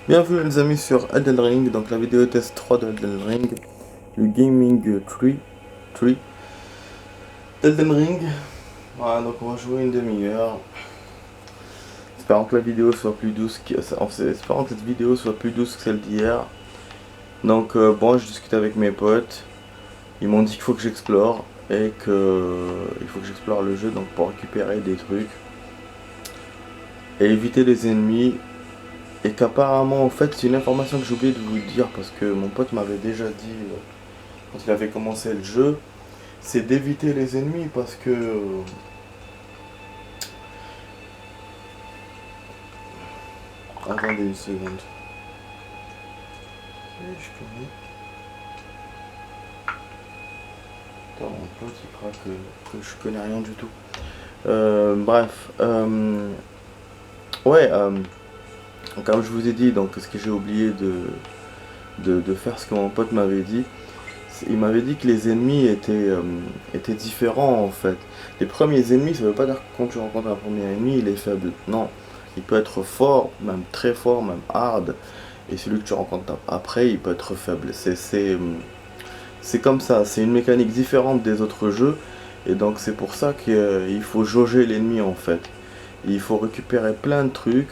Bienvenue les amis sur Elden Ring, donc la vidéo test 3 de Elden Ring, le Gaming Tree d'Elden Ring. Voilà, donc on va jouer une demi-heure. Espérons que la vidéo soit plus douce espérons que cette vidéo soit plus douce que celle d'hier. Donc bon, je discute avec mes potes. Ils m'ont dit qu'il faut que j'explore et que il faut que j'explore le jeu donc pour récupérer des trucs et éviter les ennemis. Et qu'apparemment, en fait, c'est une information que j'ai oublié de vous dire parce que mon pote m'avait déjà dit quand il avait commencé le jeu, c'est d'éviter les ennemis parce que... Attendez une seconde. Je connais. Attends, mon pote il croit que je connais rien du tout. Bref. Ouais, comme je vous ai dit, donc ce que j'ai oublié de faire, ce que mon pote m'avait dit. Il m'avait dit que les ennemis étaient différents en fait. Les premiers ennemis, ça veut pas dire que quand tu rencontres un premier ennemi, il est faible. Non, il peut être fort, même très fort, même hard. Et celui que tu rencontres après, il peut être faible. C'est comme ça, c'est une mécanique différente des autres jeux. Et donc c'est pour ça qu'il faut jauger l'ennemi en fait. Et il faut récupérer plein de trucs.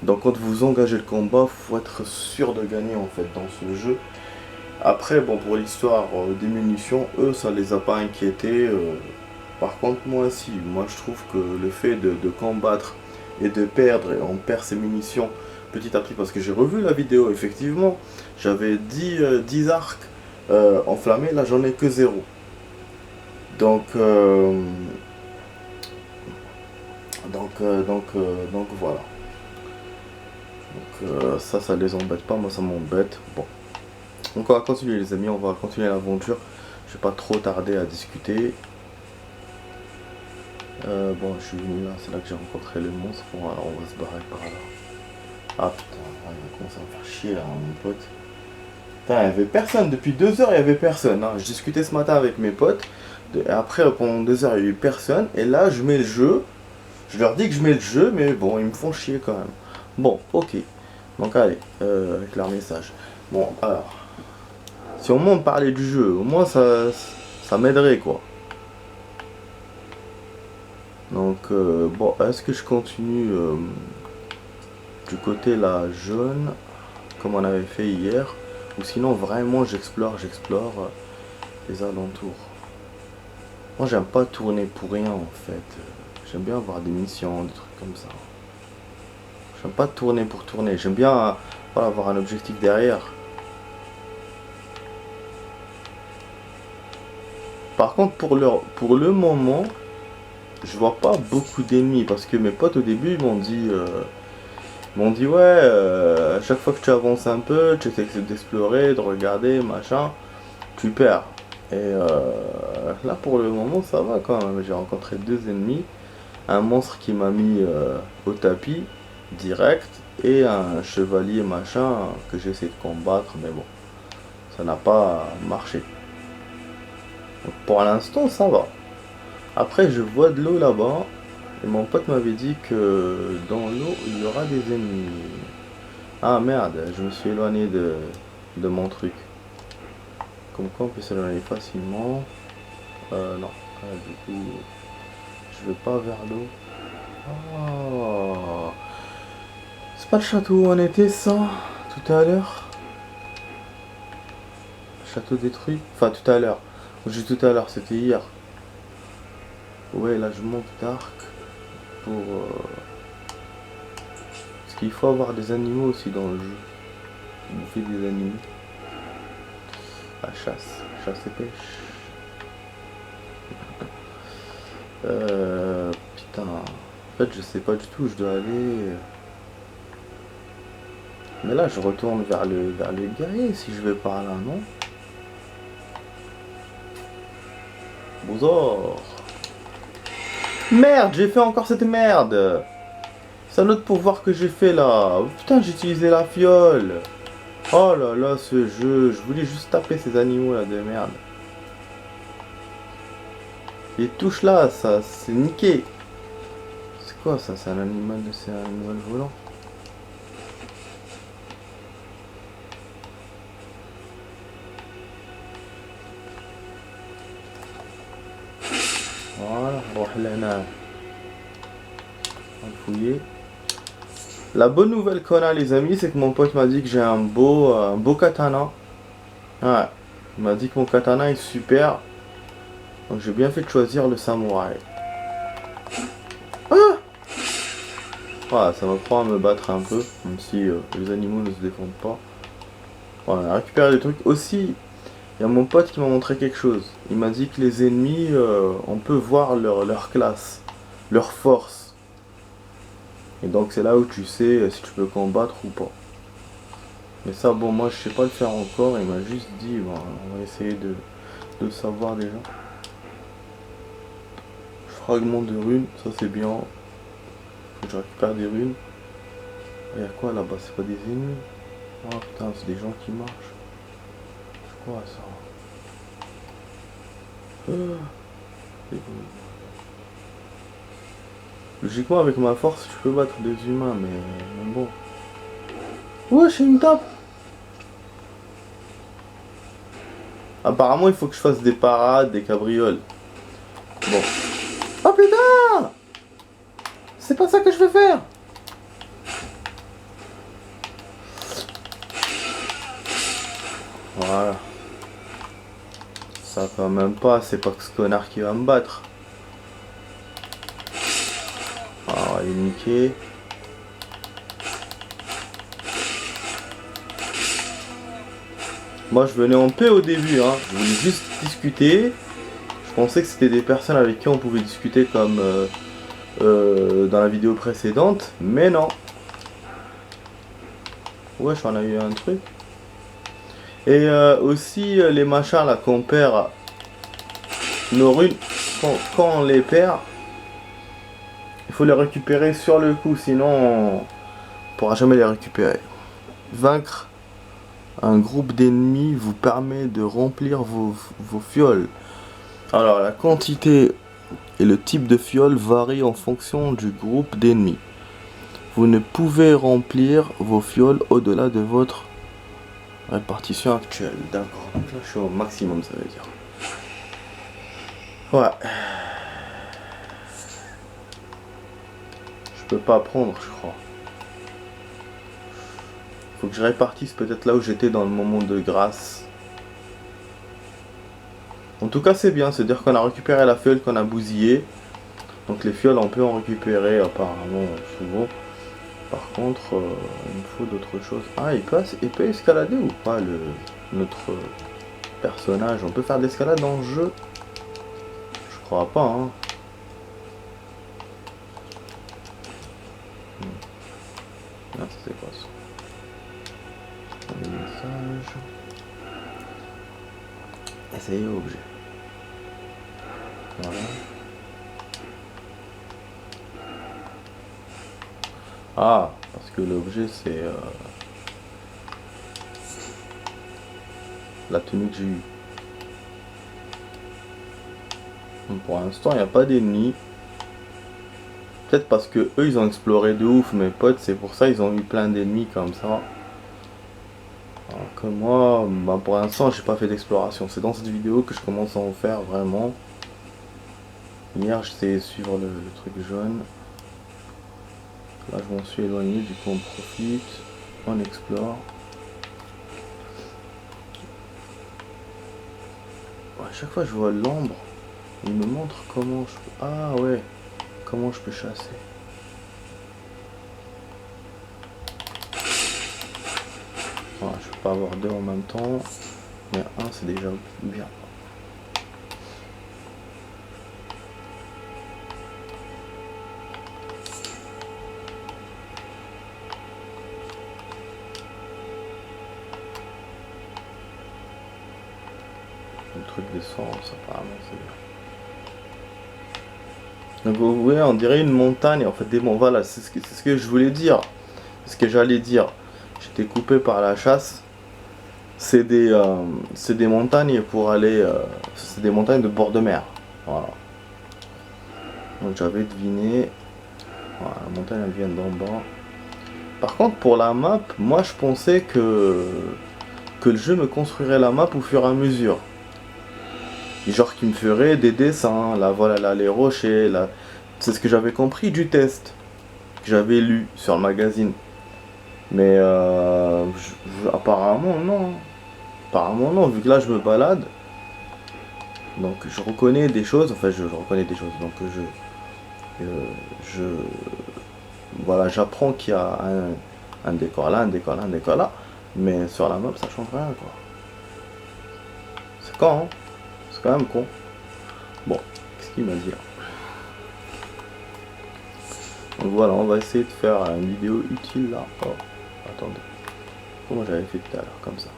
Donc quand vous engagez le combat, faut être sûr de gagner en fait dans ce jeu. Après, bon, pour l'histoire des munitions, eux, ça les a pas inquiétés. Par contre, moi, si. Moi, je trouve que le fait de combattre et de perdre, et on perd ses munitions petit à petit, parce que j'ai revu la vidéo, effectivement, j'avais 10 arcs enflammés, là, j'en ai que zéro. Donc, donc voilà. Donc, ça les embête pas, moi, ça m'embête. Bon. Donc on va continuer les amis, on va continuer l'aventure. Je vais pas trop tarder à discuter. Bon, je suis venu là, c'est là que j'ai rencontré le monstre. Bon, alors on va se barrer par là. Ah putain, il va commencer à me faire chier là, mon pote. Putain, il y avait personne, depuis 2 heures il y avait personne. Hein. Je discutais ce matin avec mes potes. Et après, pendant 2 heures, il y a eu personne. Et là, je mets le jeu. Je leur dis que je mets le jeu, mais bon, ils me font chier quand même. Bon, ok. Donc allez, avec leur message. Bon, alors. Si au moins on parlait du jeu, au moins ça m'aiderait quoi. Donc bon, est-ce que je continue du côté là jaune, comme on avait fait hier, ou sinon vraiment j'explore les alentours. Moi j'aime pas tourner pour rien en fait. J'aime bien avoir des missions, des trucs comme ça. J'aime pas tourner pour tourner, j'aime bien voilà, avoir un objectif derrière. Par contre pour le moment, je vois pas beaucoup d'ennemis parce que mes potes au début m'ont dit ouais, à chaque fois que tu avances un peu, tu essaies d'explorer, de regarder, machin, tu perds. Et là pour le moment ça va quand même. J'ai rencontré 2 ennemis, un monstre qui m'a mis au tapis direct et un chevalier machin que j'ai essayé de combattre, mais bon, ça n'a pas marché. Donc pour l'instant ça va. Après je vois de l'eau là-bas. Et mon pote m'avait dit que dans l'eau, il y aura des ennemis. Ah merde, je me suis éloigné de mon truc. Comme quoi on peut s'éloigner facilement. Non. Du coup, je vais pas vers l'eau. Oh. C'est pas le château où on était ça tout à l'heure. Château détruit. Enfin tout à l'heure. J'ai tout à l'heure, c'était hier. Ouais, là je monte d'arc pour... Parce qu'il faut avoir des animaux aussi dans le jeu. Bouffer des animaux. La chasse et pêche. Putain. En fait, je sais pas du tout où je dois aller. Mais là, je retourne vers le guerrier si je vais par là, non? Bonjour. Merde, j'ai fait encore cette merde. C'est un autre pouvoir que j'ai fait là. Oh, putain, j'ai utilisé la fiole. Oh là là, ce jeu. Je voulais juste taper ces animaux là de merde. Les touches là, ça, c'est niqué. C'est quoi ça? C'est un animal volant. Voilà, on va fouiller. La bonne nouvelle qu'on a les amis, c'est que mon pote m'a dit que j'ai un beau katana. Ouais, il m'a dit que mon katana est super. Donc j'ai bien fait de choisir le samouraï. Ah, voilà, ça m'apprend à me battre un peu, même si les animaux ne se défendent pas. Voilà, on a récupéré des trucs. Aussi, il y a mon pote qui m'a montré quelque chose. Il m'a dit que les ennemis, on peut voir leur classe, leur force. Et donc c'est là où tu sais si tu peux combattre ou pas. Mais ça, bon, moi je sais pas le faire encore. Il m'a juste dit, bon, on va essayer de le savoir déjà. Fragment de runes, ça c'est bien. Faut que je récupère des runes. Il y a quoi là-bas? C'est pas des ennemis? Oh putain, c'est des gens qui marchent. C'est quoi ça? Logiquement, avec ma force, je peux battre des humains, mais bon. Ouais, j'ai une tape. Apparemment, il faut que je fasse des parades, des cabrioles. Bon. Oh putain! C'est pas ça que je veux faire! Voilà. Ça quand même pas, c'est pas que ce connard qui va me battre. Ah, on va les niquer. Moi je venais en paix au début, hein. Je voulais juste discuter. Je pensais que c'était des personnes avec qui on pouvait discuter comme dans la vidéo précédente, mais non. Ouais, j'en ai eu un truc. Et aussi les machins là qu'on perd nos runes, quand on les perd, il faut les récupérer sur le coup, sinon on pourra jamais les récupérer. Vaincre un groupe d'ennemis vous permet de remplir vos fioles. Alors la quantité et le type de fiole varient en fonction du groupe d'ennemis. Vous ne pouvez remplir vos fioles au-delà de votre répartition actuelle. D'accord, donc là je suis au maximum, ça veut dire. Ouais. Je peux pas prendre, je crois. Faut que je répartisse peut-être là où j'étais dans le moment de grâce. En tout cas c'est bien, c'est-à-dire qu'on a récupéré la fiole qu'on a bousillée. Donc les fioles on peut en récupérer apparemment souvent. Par contre il me faut d'autres choses. Ah il peut escalader ou pas notre personnage? On peut faire de l'escalade dans le jeu? Je crois pas hein. Ah c'est quoi ça? Les messages. Essayer objet. Voilà. Ah, parce que l'objet c'est la tenue que j'ai eue. Pour l'instant il n'y a pas d'ennemis. Peut-être parce que eux ils ont exploré de ouf mes potes, c'est pour ça ils ont eu plein d'ennemis comme ça. Alors que moi, bah pour l'instant j'ai pas fait d'exploration. C'est dans cette vidéo que je commence à en faire vraiment. Hier j'essayais de suivre le truc jaune. Là je m'en suis éloigné, du coup on profite, on explore. À chaque fois je vois l'ombre, il me montre comment je peux... Ah ouais, comment je peux chasser. Voilà, je peux pas avoir deux en même temps, mais un c'est déjà bien. Le truc d'essence apparemment c'est bien. Donc vous voyez on dirait une montagne en fait des monts. Voilà c'est ce que je voulais dire. Ce que j'allais dire. J'étais coupé par la chasse. C'est des montagnes pour aller. C'est des montagnes de bord de mer. Voilà. Donc j'avais deviné. Voilà, la montagne elle vient d'en bas. Par contre pour la map, moi je pensais que le jeu me construirait la map au fur et à mesure. Et genre qui me ferait des dessins, là voilà, là les rochers, là. C'est ce que j'avais compris du test que j'avais lu sur le magazine. Mais apparemment non. Apparemment non, vu que là je me balade. Donc je reconnais des choses, enfin je reconnais des choses. Donc je voilà, j'apprends qu'il y a un décor là, un décor là, un décor là. Mais sur la map ça change rien quoi. C'est quand hein. C'est quand même con. Bon, qu'est-ce qu'il m'a dit là? Donc voilà, on va essayer de faire une vidéo utile là. Oh, attendez. Comment j'avais fait tout à l'heure, comme ça.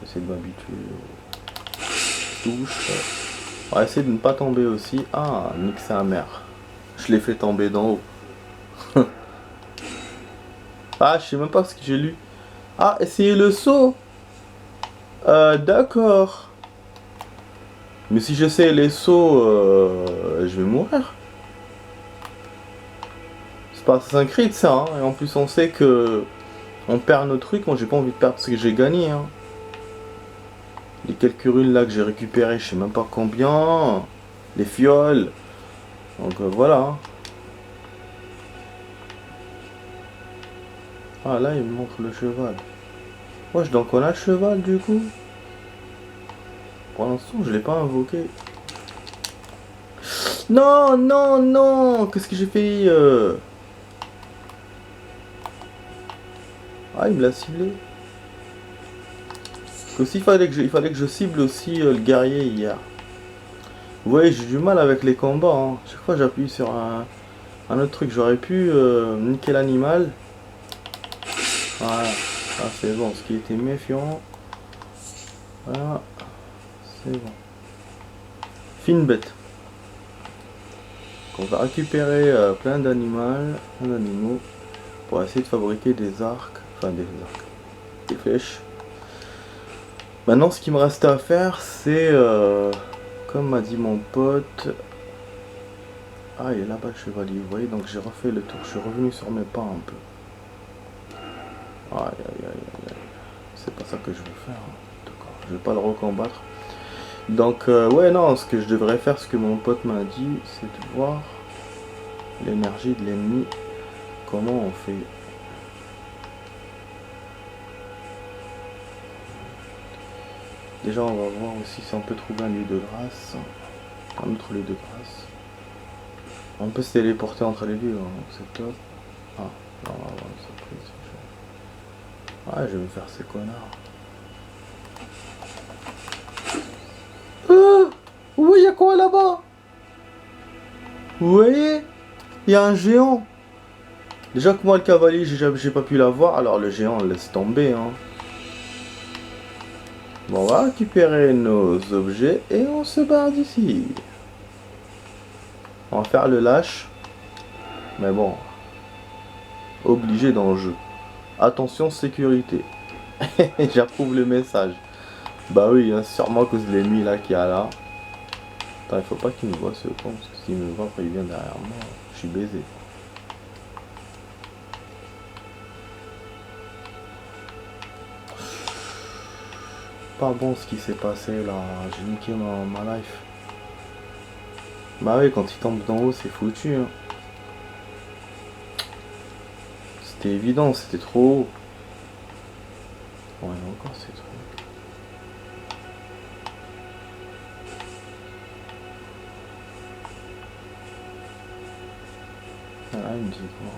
J'essaie de m'habituer aux touches. On va essayer de ne pas tomber aussi. Ah, nique sa mère. Je l'ai fait tomber d'en haut. Ah, je sais même pas ce que j'ai lu. Ah, essayez le saut. D'accord. Mais si j'essaie les sauts, je vais mourir. C'est pas Assassin's Creed ça, hein. Et en plus on sait que on perd nos trucs. Moi j'ai pas envie de perdre parce que j'ai gagné, hein. Les quelques runes là que j'ai récupérées, je sais même pas combien. Les fioles. Donc voilà. Ah là il me montre le cheval. Wesh, donc on a le cheval du coup. Pour l'instant je l'ai pas invoqué. Non, non, non. Qu'est-ce que j'ai fait Ah il me l'a ciblé. Aussi il fallait que je cible aussi le guerrier hier. Vous voyez j'ai du mal avec les combats, hein. Chaque fois j'appuie sur un autre truc. J'aurais pu niquer l'animal. Voilà. Ah c'est bon, ce qui était méfiant. Voilà. C'est bon. Fine bête. On va récupérer plein d'animaux pour essayer de fabriquer des arcs. Enfin des arcs. Des flèches. Maintenant ce qui me reste à faire c'est comme m'a dit mon pote. Ah il est là-bas le chevalier, vous voyez, donc j'ai refait le tour, je suis revenu sur mes pas un peu. Aïe aïe aïe aïe aïe. C'est pas ça que je veux faire, hein. D'accord, je vais pas le recombattre. Donc ouais non, ce que je devrais faire, ce que mon pote m'a dit, c'est de voir l'énergie de l'ennemi. Comment on fait. Déjà on va voir aussi si on peut trouver un lieu de grâce. Un autre lieu de grâce. On peut se téléporter entre les lieux, hein, c'est top. Ah, non, on va avoir une surprise. Ouais, je vais me faire ces connards. Oui, il y a quoi là-bas? Vous voyez? Il y a un géant. Déjà que moi, le cavalier, j'ai pas pu l'avoir. Alors le géant, on laisse tomber, hein. Bon, on va récupérer nos objets et on se barre d'ici. On va faire le lâche. Mais bon. Obligé dans le jeu. Attention, sécurité. J'approuve le message. Bah oui, hein, sûrement à cause de l'ennemi là qu'il y a là. Attends, il faut pas qu'il me voit ce con, parce que s'il me voit après il vient derrière moi, je suis baisé. Pas bon ce qui s'est passé là, j'ai niqué ma life. Bah oui, quand il tombe d'en haut, c'est foutu, hein. C'était évident, c'était trop haut. Ouais, encore ces trucs. Ah, il me dit quoi?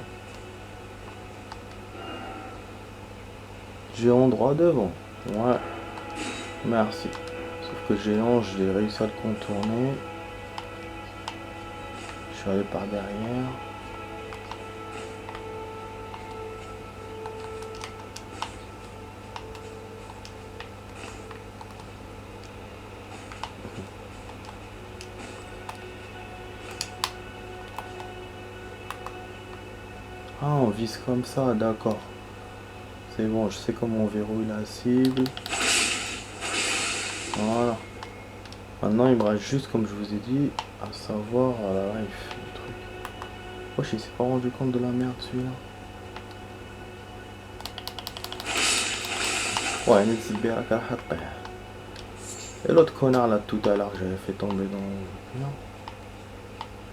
Géant droit devant. Ouais. Merci. Sauf que géant, j'ai réussi à le contourner. Je suis allé par derrière. Ah, on vise comme ça, d'accord. C'est bon, je sais comment on verrouille la cible. Voilà. Maintenant, il me reste juste, comme je vous ai dit, à savoir la life, le truc. Wesh, il s'est pas rendu compte de la merde, celui-là. Ouais, نزل بيها كحبة. Et l'autre connard là tout à l'heure que j'avais fait tomber dans... Non.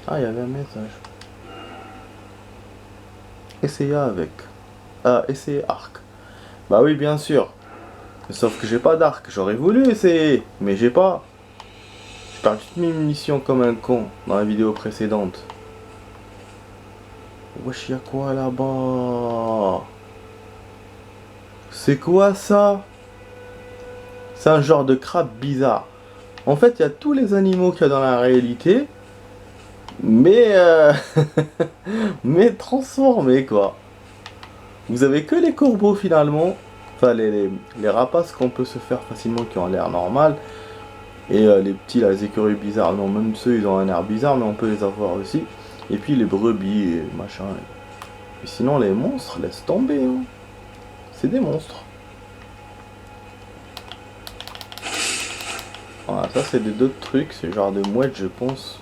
Ah, il y avait un message. Essayez avec. Ah, essayez arc. Bah oui, bien sûr. Sauf que j'ai pas d'arc. J'aurais voulu essayer, mais j'ai pas. J'ai perdu toutes mes munitions comme un con dans la vidéo précédente. Wesh, y'a quoi là-bas? C'est quoi ça? C'est un genre de crabe bizarre. En fait, il y a tous les animaux qu'il y a dans la réalité, mais mais transformés quoi. Vous avez que les corbeaux finalement, enfin les rapaces qu'on peut se faire facilement qui ont l'air normal, et les petits là, les écureuils bizarres, non même ceux ils ont un air bizarre mais on peut les avoir aussi, et puis les brebis et machin. Et sinon les monstres, laisse tomber, hein. C'est des monstres. Voilà, ça c'est des d'autres trucs, c'est genre de mouettes je pense.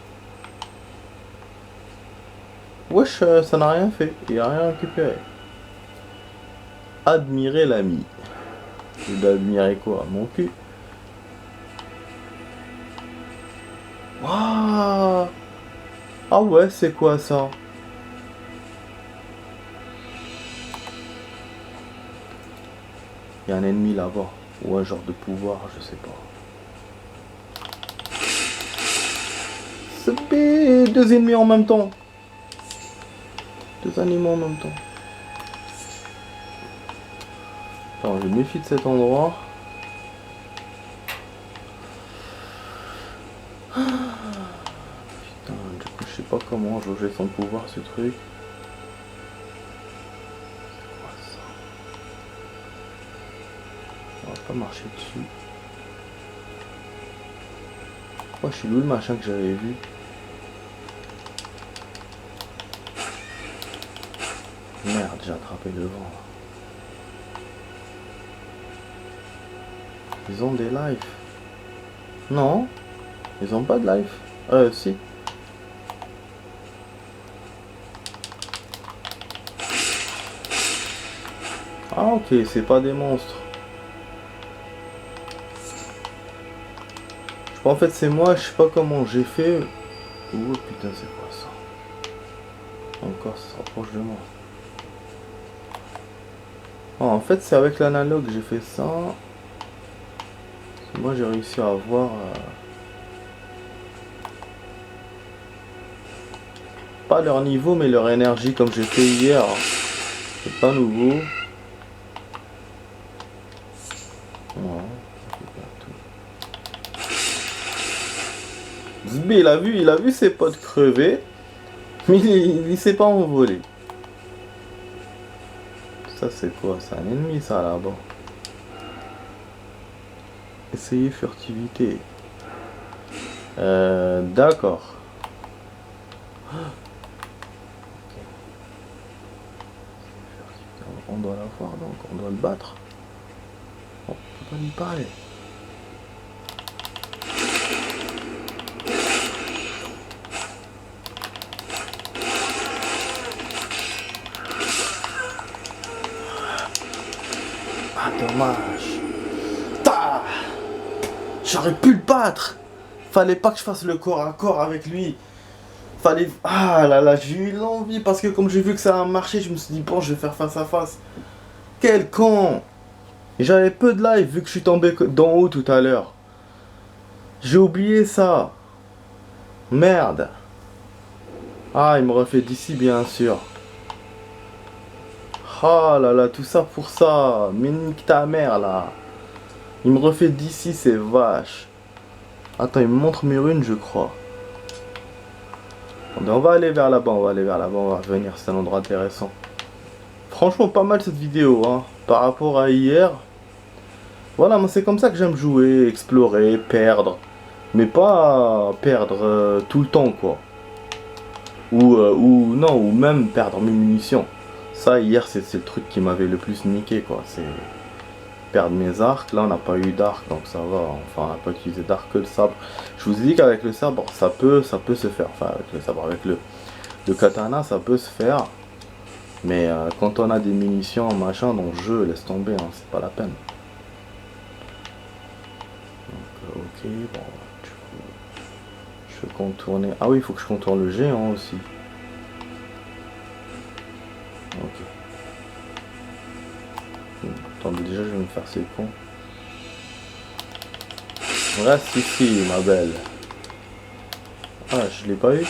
Wesh, ça n'a rien fait, il a rien récupéré. Admirer l'ami. Je dois admirer quoi? Mon cul. Waouh! Ah ouais, c'est quoi ça? Il y a un ennemi là-bas. Ou un genre de pouvoir, je sais pas. C'est deux ennemis en même temps. Deux animaux en même temps. Attends, je me méfie de cet endroit. Putain, du coup, je sais pas comment jauger son pouvoir, ce truc. C'est quoi ça? On va pas marcher dessus. Oh, je suis où le machin que j'avais vu? Merde, j'ai attrapé le vent. Ils ont des lives. Non, ils ont pas de life. Si. Ah ok, c'est pas des monstres. Je crois en fait c'est moi, je sais pas comment j'ai fait. Oh putain, c'est quoi ça? Encore, ça se rapproche de moi. Oh, en fait c'est avec l'analogue que j'ai fait ça. Moi j'ai réussi à avoir... pas leur niveau mais leur énergie comme j'ai fait hier. C'est pas nouveau. Zbé, il a vu ses potes crever, mais il s'est pas envolé. Ça c'est quoi? C'est un ennemi ça là-bas. Essayez furtivité. D'accord. On doit l'avoir donc, on doit le battre. On peut pas lui parler. Ah dommage. Ta, j'aurais pu le battre. Fallait pas que je fasse le corps à corps avec lui. Fallait... Ah là là, j'ai eu l'envie parce que comme j'ai vu que ça a marché, je me suis dit bon, je vais faire face à face. Quel con! J'avais peu de live vu que je suis tombé d'en haut tout à l'heure. J'ai oublié ça. Merde. Ah, il me refait d'ici bien sûr. Ah là là, tout ça pour ça. Mais nique ta mère là. Il me refait d'ici, c'est vache. Attends, il me montre mes runes, je crois. On va aller vers là-bas, on va aller vers là-bas, on va revenir, c'est un endroit intéressant. Franchement, pas mal cette vidéo, hein, par rapport à hier. Voilà, moi c'est comme ça que j'aime jouer, explorer, perdre. Mais pas perdre tout le temps, quoi. Ou non, ou même perdre mes munitions. Ça, hier, c'est le truc qui m'avait le plus niqué, quoi. C'est perdre mes arcs. Là, on n'a pas eu d'arc, donc ça va. Enfin, on n'a pas utilisé d'arc que le sabre. Je vous ai dit qu'avec le sabre, ça peut se faire. Enfin, avec le sabre, avec le katana, ça peut se faire. Mais quand on a des munitions, machin, dans le jeu, laisse tomber, hein, c'est pas la peine. Donc, Ok, bon, du coup, je vais contourner. Ah oui, il faut que je contourne le géant aussi. Ok. Attendez, déjà, je vais me faire ces cons. Reste ici, ma belle. Ah, je l'ai pas eu.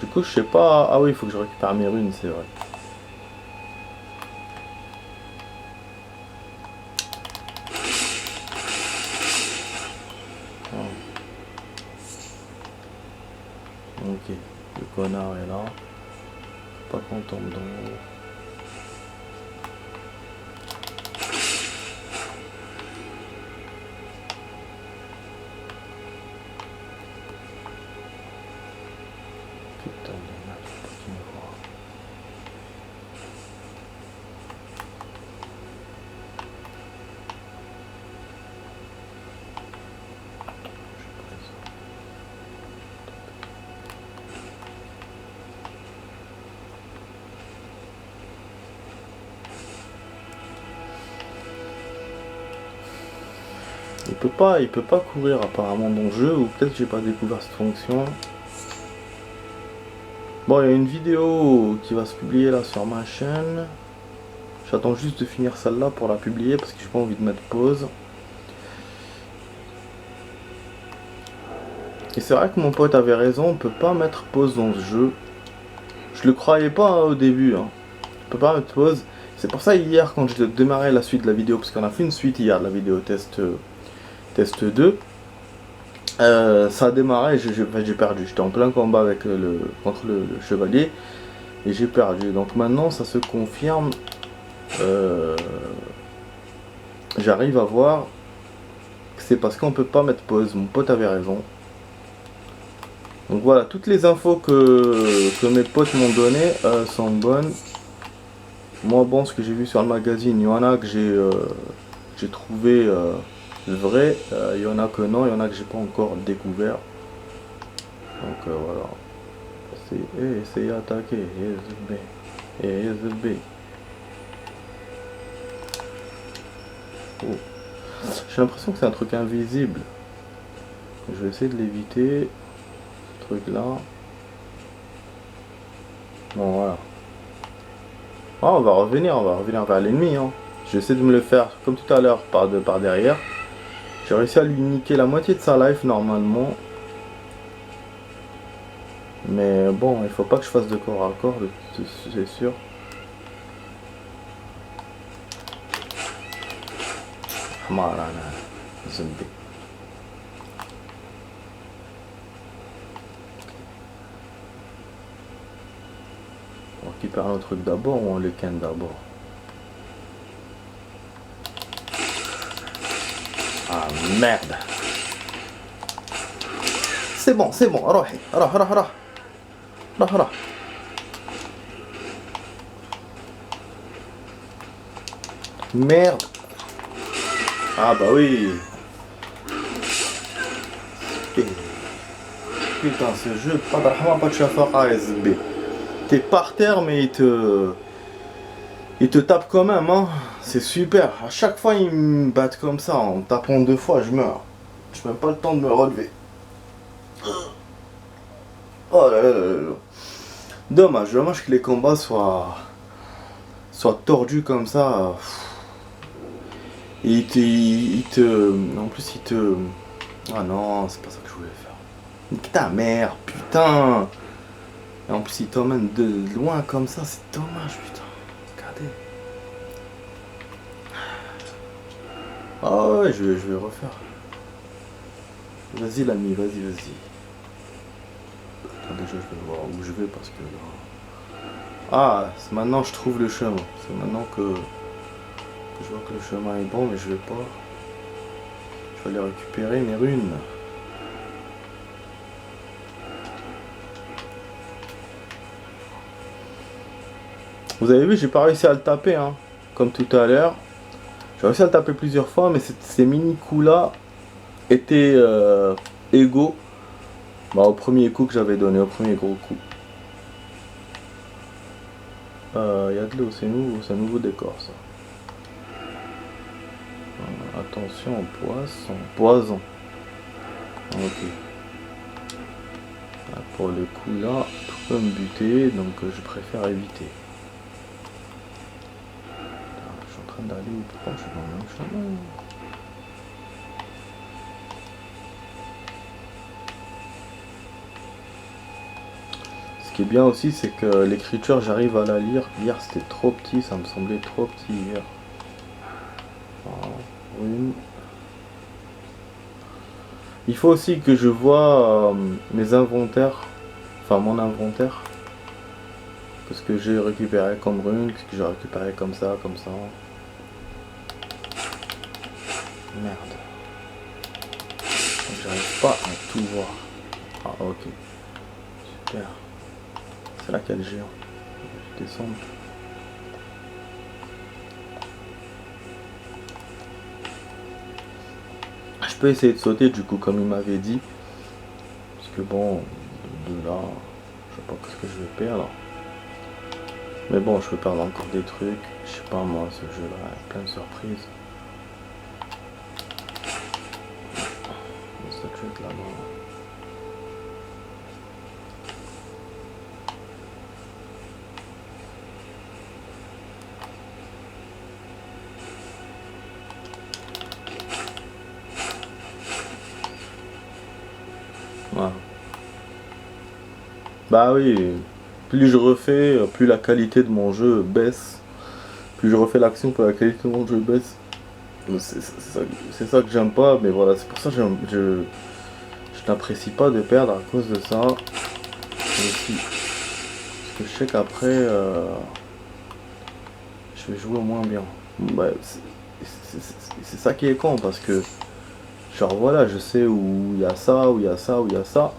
Du coup, je sais pas. Ah oui, il faut que je récupère mes runes, c'est vrai. Ah. Ok, le connard est là. Faut pas qu'on tombe dans l'eau. Putain de merde, faut pas qu'il me voit. J'ai pris ça. Il peut pas courir apparemment dans le jeu, ou peut-être que j'ai pas découvert cette fonction. Bon, il y a une vidéo qui va se publier là sur ma chaîne. J'attends juste de finir celle-là pour la publier parce que j'ai pas envie de mettre pause. Et c'est vrai que mon pote avait raison, on peut pas mettre pause dans ce jeu. Je le croyais pas hein, au début. Hein. On peut pas mettre pause. C'est pour ça hier quand j'ai démarré la suite de la vidéo, parce qu'on a fait une suite hier de la vidéo test 2. Ça a démarré et j'ai perdu. J'étais en plein combat avec contre le chevalier et j'ai perdu. Donc maintenant ça se confirme. J'arrive à voir que c'est parce qu'on peut pas mettre pause. Mon pote avait raison. Donc voilà, toutes les infos que mes potes m'ont données sont bonnes. Moi bon, ce que j'ai vu sur le magazine, il y en a que j'ai trouvé vrai, il y en a que non, il y en a que j'ai pas encore découvert. Donc voilà. C'est essayer d'attaquer. Here's the B. Here's the B. Oh. J'ai l'impression que c'est un truc invisible. Je vais essayer de l'éviter. Ce truc là. Bon voilà. Ah, on va revenir vers l'ennemi. Hein. J'essaie de me le faire comme tout à l'heure par derrière. J'ai réussi à lui niquer la moitié de sa life normalement. Mais bon, il faut pas que je fasse de corps à corps, c'est sûr. Marana, zombie. On récupère nos trucs d'abord ou on les ken d'abord? Ah merde! C'est bon, c'est bon, روحي روح. Merde! Ah bah oui! Putain, ce jeu, pas de rahma, pas de shafaqa, SB. T'es par terre, mais il te tape quand même, hein. C'est super. À chaque fois, ils me battent comme ça. En tapant 2 fois, je meurs. J'ai même pas le temps de me relever. Oh là là là là. Dommage que les combats soient tordus comme ça. Et en plus, il te... Ah non, c'est pas ça que je voulais faire. Nique ta mère, putain. Et en plus, il t'emmène de loin comme ça, c'est dommage, putain. Regardez. Ah ouais, je vais refaire. Vas-y l'ami, vas-y. Attends, déjà, je vais voir où je vais parce que là... Ah, c'est maintenant je trouve le chemin. C'est maintenant que je vois que le chemin est bon, mais je vais pas. Je vais aller récupérer mes runes. Vous avez vu, j'ai pas réussi à le taper, hein, comme tout à l'heure. J'ai réussi à le taper plusieurs fois, mais ces mini coups là étaient égaux au premier coup que j'avais donné, au premier gros coup. Il y a de l'eau, c'est nouveau, c'est un nouveau décor ça. Attention, poison. Ok. Là, pour le coup là, tout peut me buter, donc je préfère éviter. Je suis en train d'aller où? Pourquoi je suis dans le même chemin? Ce qui est bien aussi, c'est que l'écriture, j'arrive à la lire. Hier, c'était trop petit, ça me semblait trop petit hier. Une. Il faut aussi que je vois mes inventaires, enfin mon inventaire. Qu'est-ce que j'ai récupéré comme rune, qu'est-ce que j'ai récupéré comme ça, comme ça. Merde. J'arrive pas à tout voir. Ah ok. Super. C'est là qu'il y a le géant. Je descends. Je peux essayer de sauter du coup comme il m'avait dit. Parce que bon, de là, je sais pas ce que je vais perdre. Mais bon, je peux perdre encore des trucs. Je sais pas moi, ce jeu là, il y a plein de surprises. Ça peut être là-bas. Voilà. Bah oui, plus je refais, plus la qualité de mon jeu baisse. Plus je refais l'action, plus la qualité de mon jeu baisse. C'est ça que j'aime pas, mais voilà, c'est pour ça que je n'apprécie pas de perdre à cause de ça. Aussi. Parce que je sais qu'après, je vais jouer moins bien. Bah, c'est ça qui est con, parce que, genre voilà, je sais où il y a ça, où il y a ça, où il y a ça.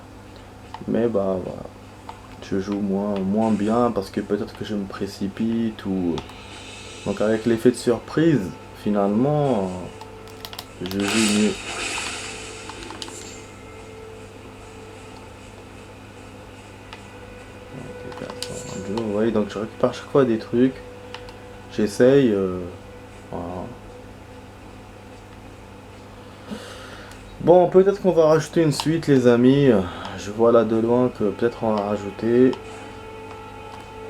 Mais bah voilà. Je joue moins bien parce que peut-être que je me précipite ou... Donc avec l'effet de surprise, finalement, je joue mieux. Vous voyez, donc je récupère chaque fois des trucs. J'essaye. Voilà. Bon, peut-être qu'on va rajouter une suite, les amis. Je vois là de loin que peut-être on va rajouter.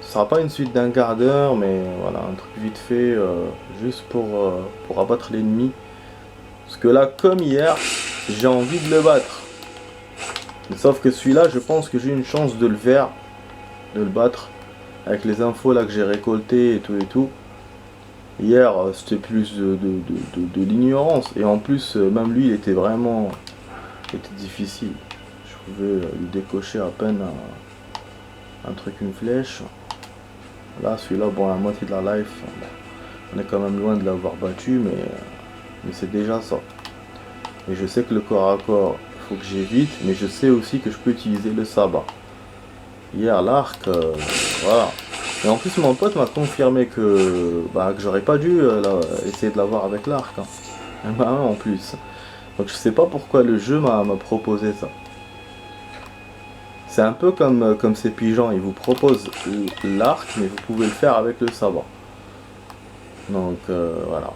Ce sera pas une suite d'un quart d'heure, mais voilà, un truc vite fait, juste pour abattre l'ennemi. Parce que là, comme hier, j'ai envie de le battre. Sauf que celui-là, je pense que j'ai une chance de le faire, de le battre. Avec les infos là que j'ai récoltées et tout. Hier, c'était plus de l'ignorance. Et en plus, même lui, il était vraiment... C'était difficile. Je pouvais lui décocher à peine un truc, une flèche. Là, celui-là, bon, la moitié de la life, on est quand même loin de l'avoir battu, mais c'est déjà ça. Et je sais que le corps à corps, il faut que j'évite, mais je sais aussi que je peux utiliser le sabbat. Hier, l'arc, voilà. Et en plus, mon pote m'a confirmé que j'aurais pas dû essayer de l'avoir avec l'arc. Hein. Bah, en plus. Donc je sais pas pourquoi le jeu m'a proposé ça. C'est un peu comme ces pigeons, ils vous proposent l'arc, mais vous pouvez le faire avec le sabbat. Donc voilà.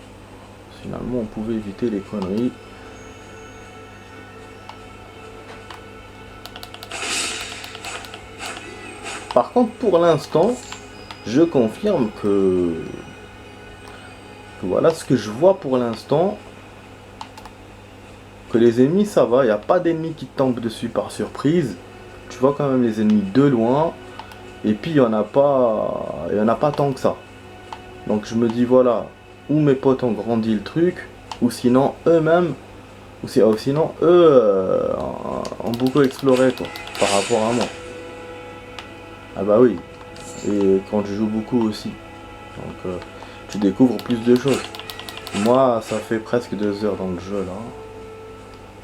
Finalement, on pouvait éviter les conneries. Par contre, pour l'instant, je confirme que voilà ce que je vois pour l'instant. Que les ennemis, ça va, il n'y a pas d'ennemis qui tombent dessus par surprise. Tu vois quand même les ennemis de loin. Et puis il n'y en a pas tant que ça. Donc je me dis voilà, ou mes potes ont grandi le truc, ou sinon eux-mêmes, ou sinon eux ont beaucoup exploré quoi, par rapport à moi. Ah bah oui, et quand tu joues beaucoup aussi. Donc tu découvres plus de choses. Moi ça fait presque 2 heures dans le jeu là.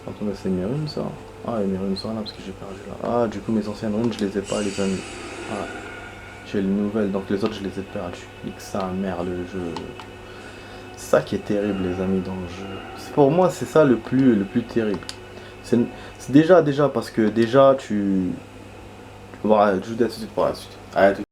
Attendez, c'est mes runes ça. Ah, et mes runes sont là parce que j'ai perdu là. Ah, du coup mes anciennes runes je les ai pas les amis. Ah. J'ai les nouvelles, donc les autres je les ai perdues. Nique sa mère le jeu. C'est ça qui est terrible les amis dans le jeu. Pour moi c'est ça le plus terrible. C'est déjà parce que déjà tu... Voilà, je vous dis à tout de suite pour la suite. Allez,